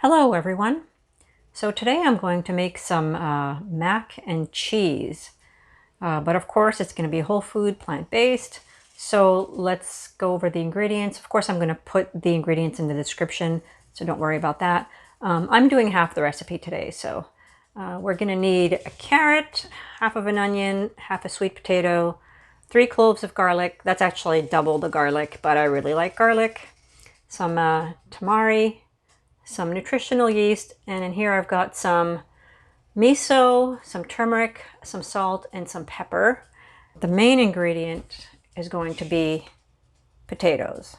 Hello everyone. So today I'm going to make some mac and cheese, but of course it's going to be whole food, plant-based. So let's go over the ingredients. Of course I'm going to put the ingredients in the description, so don't worry about that. I'm doing half the recipe today, so we're going to need a carrot, half of an onion, half a sweet potato, 3 cloves of garlic. That's actually double the garlic, but I really like garlic. Some tamari, some nutritional yeast, and in here I've got some miso, some turmeric, some salt, and some pepper. The main ingredient is going to be potatoes.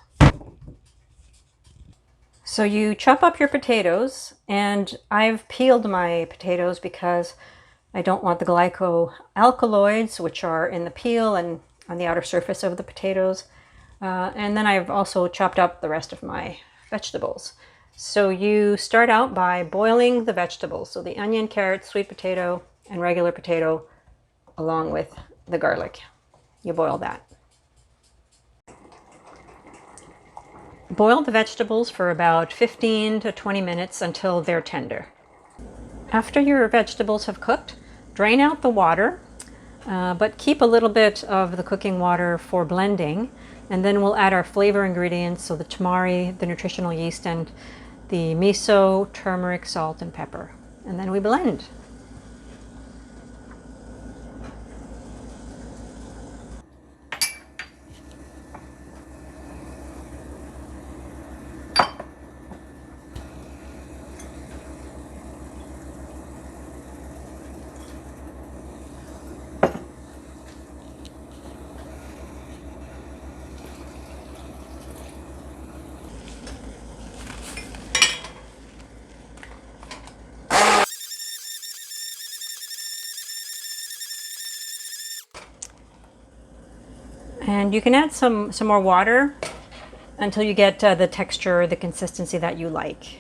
So you chop up your potatoes, and I've peeled my potatoes because I don't want the glycoalkaloids, which are in the peel and on the outer surface of the potatoes. And then I've also chopped up the rest of my vegetables. So you start out by boiling the vegetables, so the onion, carrot, sweet potato, and regular potato, along with the garlic. You boil that. Boil the vegetables for about 15 to 20 minutes until they're tender. After your vegetables have cooked, drain out the water, but keep a little bit of the cooking water for blending, and then we'll add our flavor ingredients, so the tamari, the nutritional yeast, and the miso, turmeric, salt, and pepper. And then we blend. And you can add some more water until you get the texture, the consistency that you like.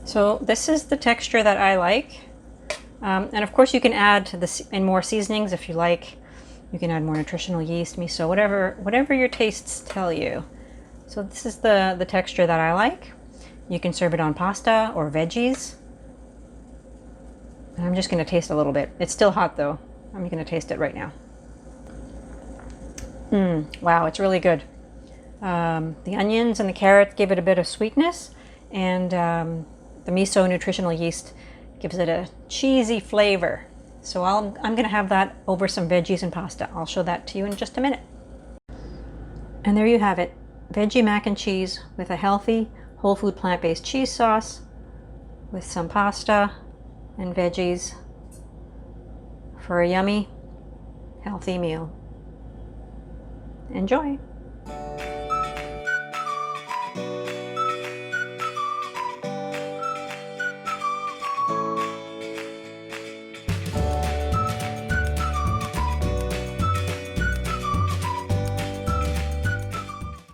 So this is the texture that I like. And of course you can add this in more seasonings if you like. You can add more nutritional yeast, miso, whatever your tastes tell you. So this is the texture that I like. You can serve it on pasta or veggies. And I'm just going to taste a little bit. It's still hot though. I'm going to taste it right now. Wow, it's really good. The onions and the carrot give it a bit of sweetness, and the miso nutritional yeast gives it a cheesy flavor. So I'm going to have that over some veggies and pasta. I'll show that to you in just a minute. And there you have it. Veggie mac and cheese with a healthy, whole food plant-based cheese sauce with some pasta and veggies for a yummy, healthy meal. Enjoy!